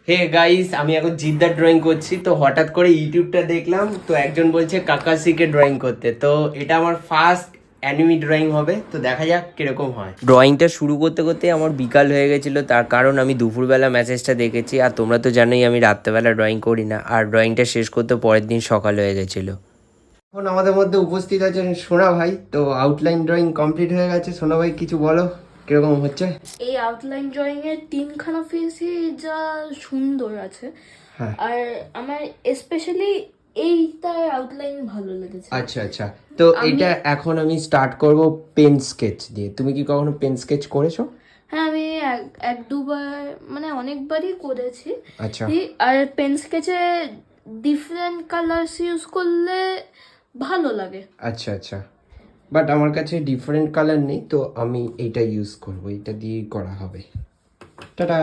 Hey guys, আমি এখন জিদ্দার drawing করছি। তো হঠাৎ করে ইউটিউবটা দেখলাম, তো একজন বলছে কাকাসিকে ড্রয়িং করতে। তো এটা আমার ফার্স্ট অ্যানিমি ড্রয়িং হবে, তো দেখা যাক কিরকম হয়। ড্রয়িংটা শুরু করতে করতে আমার বিকাল হয়ে গেছিল, তার কারণ আমি দুপুরবেলা মেসেজটা দেখেছি। আর তোমরা তো জানোই আমি রাত্রেবেলা ড্রয়িং করি না, আর ড্রয়িংটা শেষ করতে পরের দিন সকাল হয়ে গেছিলো। এখন আমাদের মধ্যে উপস্থিত আছেন সোনা ভাই। তো আউটলাইন ড্রয়িং কমপ্লিট হয়ে গেছে। সোনা ভাই কিছু বলো, কিরকম হচ্ছে? এই আউটলাইন ড্রয়িং এর তিনখানা ফেসই যা সুন্দর আছে। হ্যাঁ, আর আমার স্পেশালি এইটার আউটলাইন ভালো লেগেছে। আচ্ছা আচ্ছা। তো আমি এটা এখন আমি স্টার্ট করব পেন স্কেচ দিয়ে। তুমি কি কখনো পেন স্কেচ করেছো? হ্যাঁ, আমি এক এক দুবার মানে অনেকবারই করেছি। আচ্ছা আর পেন স্কেচে ডিফারেন্ট কালার্স ইউজ করলে ভালো লাগে। আচ্ছা আচ্ছা। বাট আমার কাছে ডিফারেন্ট কালার নেই, তো আমি এইটা ইউজ করব, এটা দিয়েই করা হবে। টাটা।